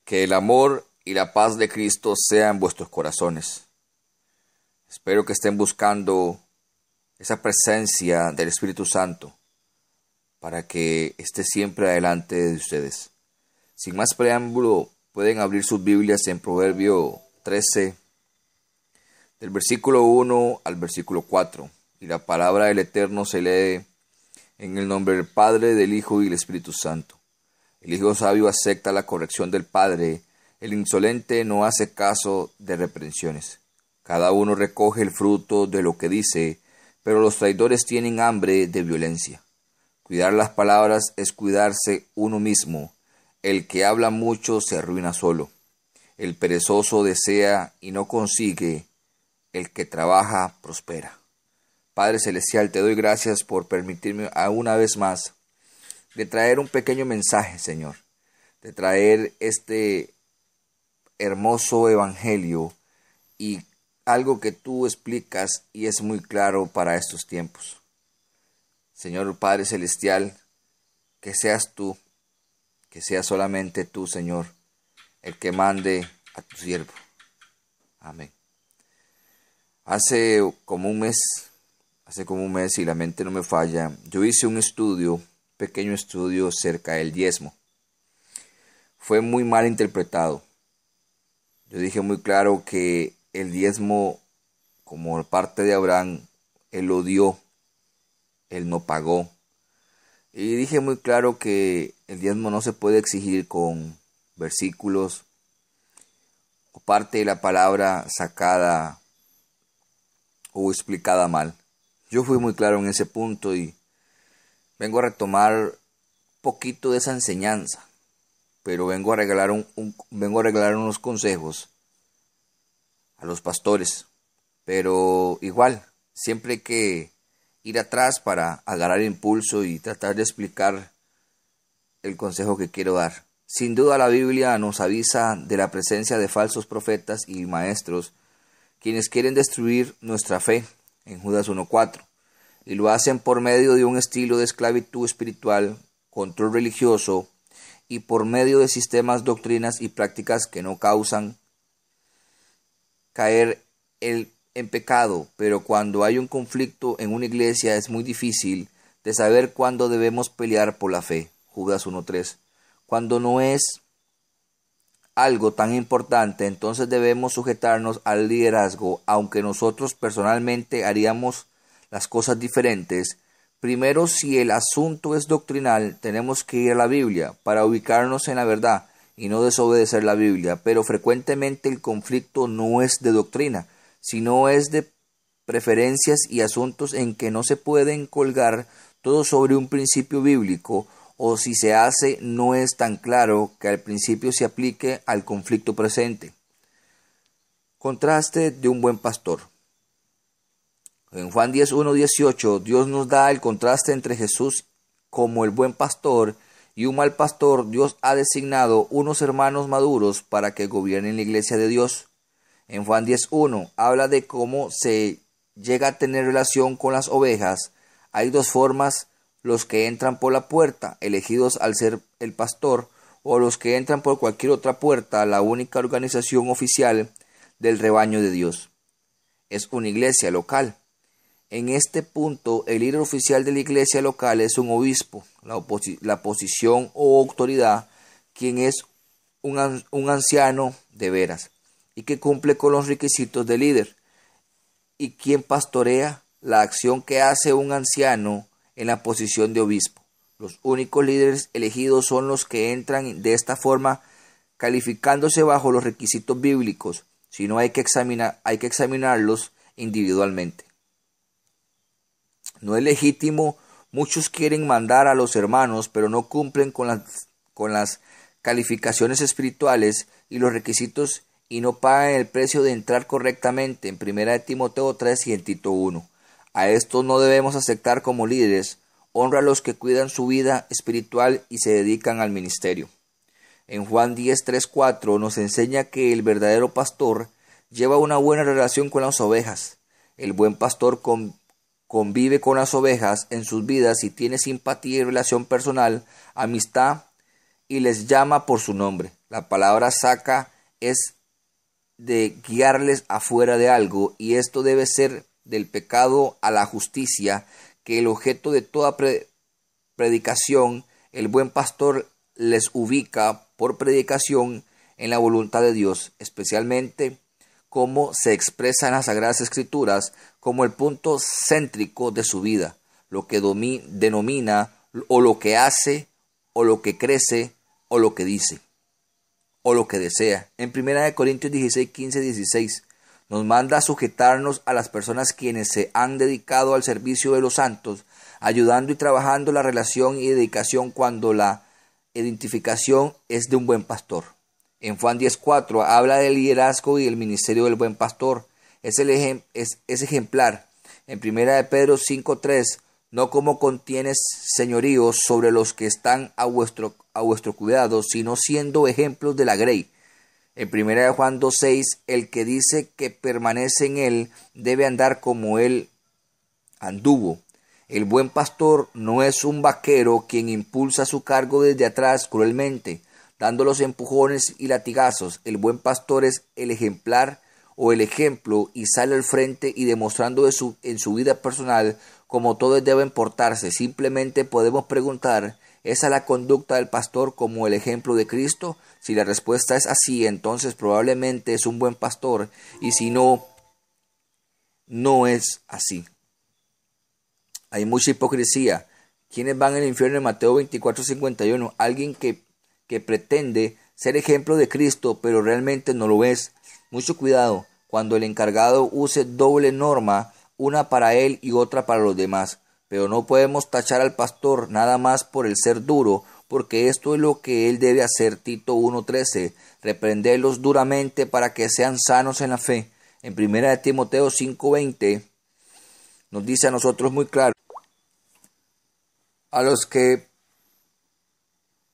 Que el amor y la paz de Cristo sean vuestros corazones. Espero que estén buscando esa presencia del Espíritu Santo para que esté siempre adelante de ustedes. Sin más preámbulo, pueden abrir sus Biblias en Proverbio 13, del versículo 1 al versículo 4. Y la palabra del Eterno se lee en el nombre del Padre, del Hijo y del Espíritu Santo. El hijo sabio acepta la corrección del padre, el insolente no hace caso de reprensiones. Cada uno recoge el fruto de lo que dice, pero los traidores tienen hambre de violencia. Cuidar las palabras es cuidarse uno mismo. El que habla mucho se arruina solo. El perezoso desea y no consigue. El que trabaja prospera. Padre Celestial, te doy gracias por permitirme una vez más de traer un pequeño mensaje, Señor, de traer este hermoso evangelio y algo que tú explicas y es muy claro para estos tiempos. Señor Padre Celestial, que seas tú, que sea solamente tú, Señor, el que mande a tu siervo. Amén. Hace como un mes y la mente no me falla, yo hice un pequeño estudio acerca del diezmo. Fue muy mal interpretado. Yo dije muy claro que el diezmo, como parte de Abraham, él lo dio, él no pagó. Y dije muy claro que el diezmo no se puede exigir con versículos o parte de la palabra sacada o explicada mal. Yo fui muy claro en ese punto y vengo a retomar un poquito de esa enseñanza, pero vengo a regalar unos consejos a los pastores, pero igual, siempre hay que ir atrás para agarrar impulso y tratar de explicar el consejo que quiero dar. Sin duda la Biblia nos avisa de la presencia de falsos profetas y maestros, quienes quieren destruir nuestra fe, en Judas 1:4, y lo hacen por medio de un estilo de esclavitud espiritual, control religioso, y por medio de sistemas, doctrinas y prácticas que no causan caer en pecado, pero cuando hay un conflicto en una iglesia es muy difícil de saber cuándo debemos pelear por la fe. Judas 1:3. Cuando no es algo tan importante, entonces debemos sujetarnos al liderazgo, aunque nosotros personalmente haríamos las cosas diferentes. Primero, si el asunto es doctrinal, tenemos que ir a la Biblia para ubicarnos en la verdad y no desobedecer la Biblia, pero frecuentemente el conflicto no es de doctrina, sino es de preferencias y asuntos en que no se pueden colgar todo sobre un principio bíblico, o si se hace no es tan claro que al principio se aplique al conflicto presente. Contraste de un buen pastor. En Juan 10:1-18, Dios nos da el contraste entre Jesús como el buen pastor y un mal pastor. Dios ha designado unos hermanos maduros para que gobiernen la iglesia de Dios. En Juan 10:1 habla de cómo se llega a tener relación con las ovejas. Hay dos formas: los que entran por la puerta, elegidos al ser el pastor, o los que entran por cualquier otra puerta, la única organización oficial del rebaño de Dios es una iglesia local. En este punto, el líder oficial de la iglesia local es un obispo, la posición o autoridad, quien es un anciano de veras y que cumple con los requisitos de líder, y quien pastorea la acción que hace un anciano en la posición de obispo. Los únicos líderes elegidos son los que entran de esta forma, calificándose bajo los requisitos bíblicos. Si no, hay que examinarlos individualmente. No es legítimo. Muchos quieren mandar a los hermanos, pero no cumplen con las calificaciones espirituales y los requisitos y no pagan el precio de entrar correctamente en 1 Timoteo 3 y en Tito 1. A estos no debemos aceptar como líderes. Honra a los que cuidan su vida espiritual y se dedican al ministerio. En Juan 10:3-4 nos enseña que el verdadero pastor lleva una buena relación con las ovejas. El buen pastor convive con las ovejas en sus vidas y tiene simpatía y relación personal, amistad y les llama por su nombre. La palabra saca es de guiarles afuera de algo, y esto debe ser del pecado a la justicia, que el objeto de toda predicación, el buen pastor les ubica por predicación en la voluntad de Dios, especialmente como se expresa en las Sagradas Escrituras como el punto céntrico de su vida, lo que denomina o lo que hace o lo que crece o lo que dice o lo que desea. En 1 Corintios 16, 15, 16 nos manda a sujetarnos a las personas quienes se han dedicado al servicio de los santos, ayudando y trabajando la relación y dedicación cuando la identificación es de un buen pastor. En Juan 10:4 habla del liderazgo y el ministerio del buen pastor. Es ejemplar. En 1 Pedro 5:3, no como contienes señoríos sobre los que están a vuestro cuidado, sino siendo ejemplos de la grey. En 1 Juan 2:6, el que dice que permanece en él debe andar como él anduvo. El buen pastor no es un vaquero quien impulsa su cargo desde atrás cruelmente, dando los empujones y latigazos. El buen pastor es el ejemplar o el ejemplo y sale al frente y demostrando en su vida personal como todos deben portarse. Simplemente podemos preguntar, ¿esa es la conducta del pastor como el ejemplo de Cristo? Si la respuesta es así, entonces probablemente es un buen pastor, y si no, no es así. Hay mucha hipocresía. ¿Quiénes van al infierno en Mateo 24:51? Alguien que pretende ser ejemplo de Cristo, pero realmente no lo es. Mucho cuidado cuando el encargado use doble norma, una para él y otra para los demás. Pero no podemos tachar al pastor nada más por el ser duro, porque esto es lo que él debe hacer. Tito 1:13, reprenderlos duramente para que sean sanos en la fe. En 1 Timoteo 5:20 nos dice a nosotros muy claro: a los que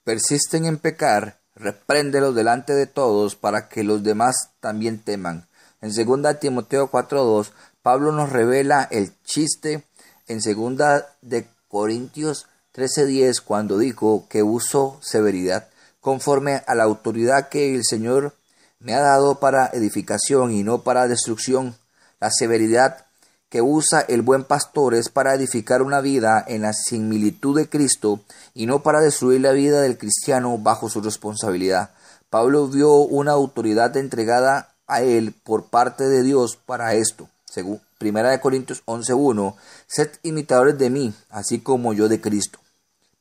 persisten en pecar, repréndelos delante de todos para que los demás también teman. En 2 Timoteo 4:2, Pablo nos revela el chiste en 2 de Corintios 13:10 cuando dijo que usó severidad conforme a la autoridad que el Señor me ha dado para edificación y no para destrucción. La severidad que usa el buen pastor es para edificar una vida en la similitud de Cristo y no para destruir la vida del cristiano bajo su responsabilidad. Pablo vio una autoridad entregada a él por parte de Dios para esto. Según 1 Corintios 11:1, sed imitadores de mí, así como yo de Cristo.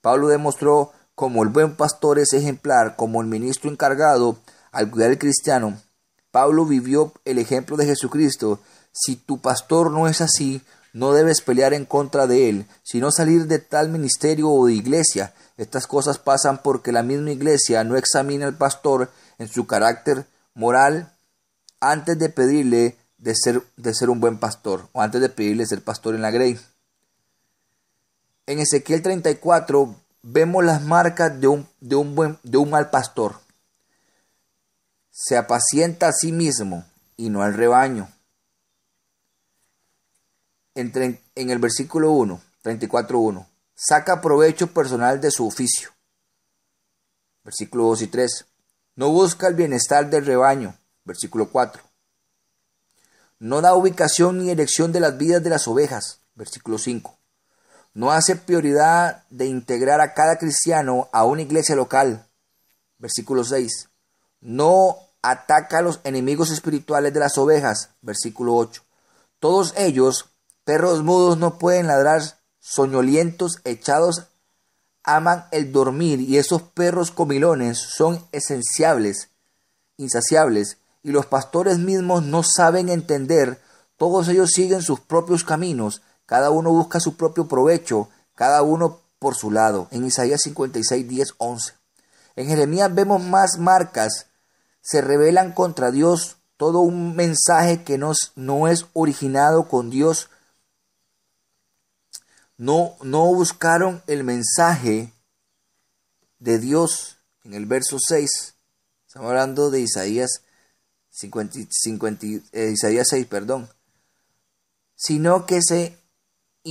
Pablo demostró como el buen pastor es ejemplar, como el ministro encargado al cuidar al cristiano. Pablo vivió el ejemplo de Jesucristo. Si tu pastor no es así, no debes pelear en contra de él, sino salir de tal ministerio o de iglesia. Estas cosas pasan porque la misma iglesia no examina al pastor en su carácter moral antes de pedirle de ser un buen pastor, o antes de pedirle ser pastor en la grey. En Ezequiel 34 vemos las marcas de un mal pastor. Se apacienta a sí mismo y no al rebaño. En el versículo 1, 34:1, saca provecho personal de su oficio. Versículo 2 y 3, no busca el bienestar del rebaño. Versículo 4, no da ubicación ni elección de las vidas de las ovejas. Versículo 5, no hace prioridad de integrar a cada cristiano a una iglesia local. Versículo 6, no ataca a los enemigos espirituales de las ovejas. Versículo 8, todos ellos, perros mudos, no pueden ladrar, soñolientos, echados, aman el dormir, y esos perros comilones son insaciables, y los pastores mismos no saben entender. Todos ellos siguen sus propios caminos, cada uno busca su propio provecho, cada uno por su lado. En Isaías 56, 10, 11. En Jeremías vemos más marcas, se rebelan contra Dios, todo un mensaje que no es originado con Dios. No buscaron el mensaje de Dios. En el verso 6, estamos hablando de Isaías 6, sino que se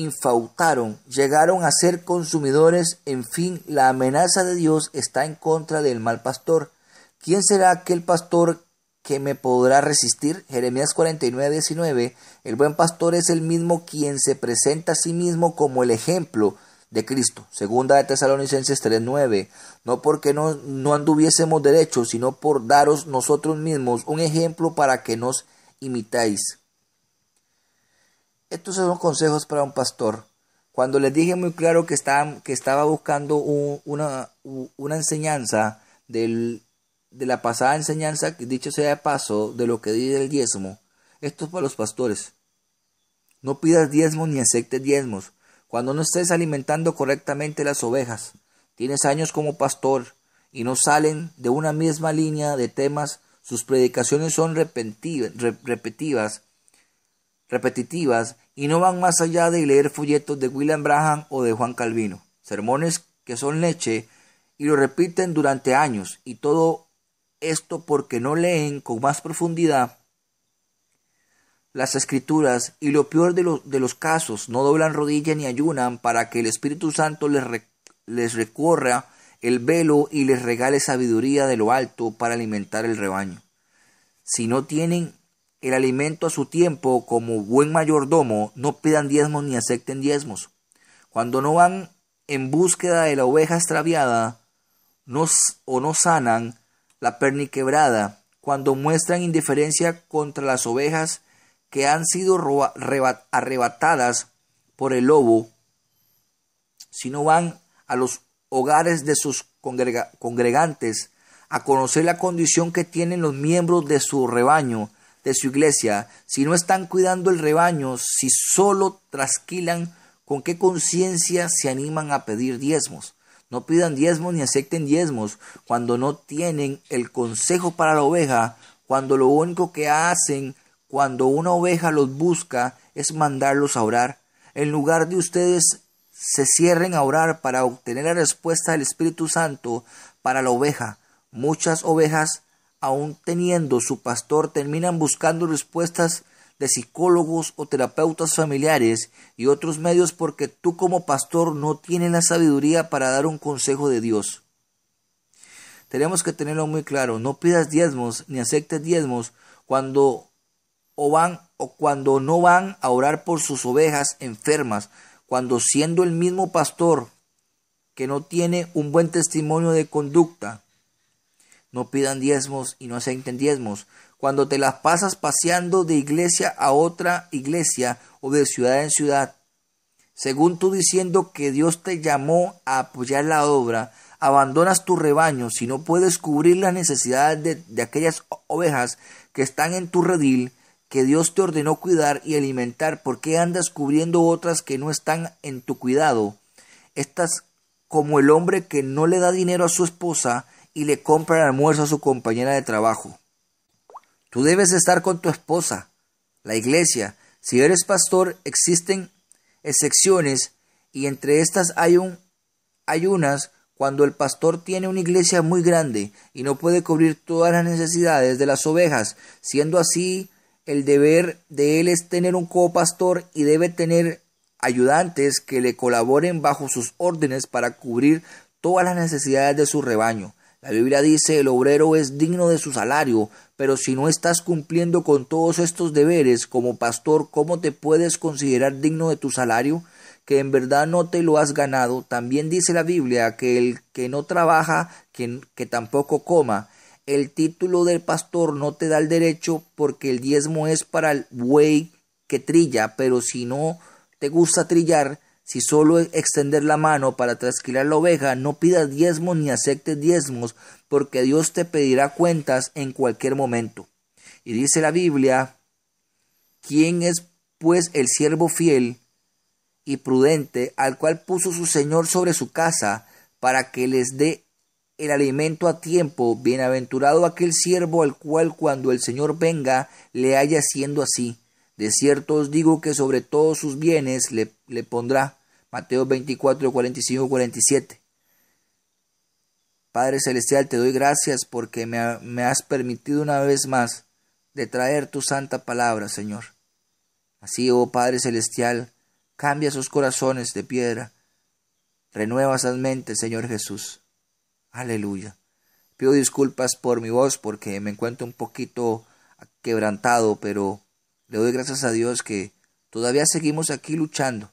infautaron, llegaron a ser consumidores. En fin, la amenaza de Dios está en contra del mal pastor. ¿Quién será aquel pastor que me podrá resistir? Jeremías 49:19. El buen pastor es el mismo quien se presenta a sí mismo como el ejemplo de Cristo. Segunda de Tesalonicenses 3:9. No porque no anduviésemos derechos, sino por daros nosotros mismos un ejemplo para que nos imitáis. Estos son consejos para un pastor. Cuando les dije muy claro que estaba buscando una enseñanza de la pasada enseñanza, dicho sea de paso, de lo que di del diezmo, esto es para los pastores. No pidas diezmos ni aceptes diezmos cuando no estés alimentando correctamente las ovejas. Tienes años como pastor y no salen de una misma línea de temas. Sus predicaciones son repetitivas y no van más allá de leer folletos de William Branham o de Juan Calvino. Sermones que son leche y lo repiten durante años, y todo esto porque no leen con más profundidad las escrituras, y lo peor de los casos, no doblan rodilla ni ayunan para que el Espíritu Santo les recorra el velo y les regale sabiduría de lo alto para alimentar el rebaño. Si no tienen el alimento a su tiempo, como buen mayordomo, no pidan diezmos ni acepten diezmos. Cuando no van en búsqueda de la oveja extraviada, o no sanan la perniquebrada, cuando muestran indiferencia contra las ovejas que han sido arrebatadas por el lobo, si no van a los hogares de sus congregantes a conocer la condición que tienen los miembros de su rebaño, de su iglesia, si no están cuidando el rebaño, si solo trasquilan, ¿con qué conciencia se animan a pedir diezmos? No pidan diezmos ni acepten diezmos cuando no tienen el consejo para la oveja, cuando lo único que hacen cuando una oveja los busca es mandarlos a orar. En lugar de ustedes se cierren a orar para obtener la respuesta del Espíritu Santo para la oveja. Muchas ovejas, aun teniendo su pastor, terminan buscando respuestas de psicólogos o terapeutas familiares y otros medios porque tú como pastor no tienes la sabiduría para dar un consejo de Dios. Tenemos que tenerlo muy claro. No pidas diezmos ni aceptes diezmos cuando no van a orar por sus ovejas enfermas, cuando siendo el mismo pastor que no tiene un buen testimonio de conducta. No pidan diezmos y no acepten diezmos cuando te las pasas paseando de iglesia a otra iglesia o de ciudad en ciudad, según tú diciendo que Dios te llamó a apoyar la obra. Abandonas tu rebaño si no puedes cubrir las necesidades de aquellas ovejas que están en tu redil, que Dios te ordenó cuidar y alimentar. ¿Por qué andas cubriendo otras que no están en tu cuidado? Estás como el hombre que no le da dinero a su esposa y le compra el almuerzo a su compañera de trabajo. Tú debes estar con tu esposa, la iglesia. Si eres pastor, existen excepciones, y entre estas hay unas cuando el pastor tiene una iglesia muy grande y no puede cubrir todas las necesidades de las ovejas. Siendo así, el deber de él es tener un copastor y debe tener ayudantes que le colaboren bajo sus órdenes para cubrir todas las necesidades de su rebaño. La Biblia dice: el obrero es digno de su salario, pero si no estás cumpliendo con todos estos deberes como pastor, ¿cómo te puedes considerar digno de tu salario? Que en verdad no te lo has ganado. También dice la Biblia que el que no trabaja, que tampoco coma. El título del pastor no te da el derecho, porque el diezmo es para el buey que trilla, pero si no te gusta trillar, si solo extender la mano para trasquilar la oveja, no pidas diezmos ni aceptes diezmos, porque Dios te pedirá cuentas en cualquier momento. Y dice la Biblia: ¿quién es pues el siervo fiel y prudente, al cual puso su Señor sobre su casa, para que les dé el alimento a tiempo? Bienaventurado aquel siervo al cual cuando el Señor venga le haya haciendo así. De cierto os digo que sobre todos sus bienes le pondrá. Mateo 24, 45, 47. Padre Celestial, te doy gracias porque me has permitido una vez más de traer tu santa palabra, Señor. Así, oh Padre Celestial, Cambia esos corazones de piedra. Renueva esas mentes, Señor Jesús. Aleluya. Pido disculpas por mi voz porque me encuentro un poquito quebrantado, pero le doy gracias a Dios que todavía seguimos aquí luchando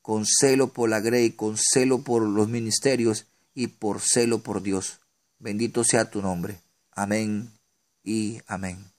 con celo por la grey, con celo por los ministerios y por celo por Dios. Bendito sea tu nombre. Amén y amén.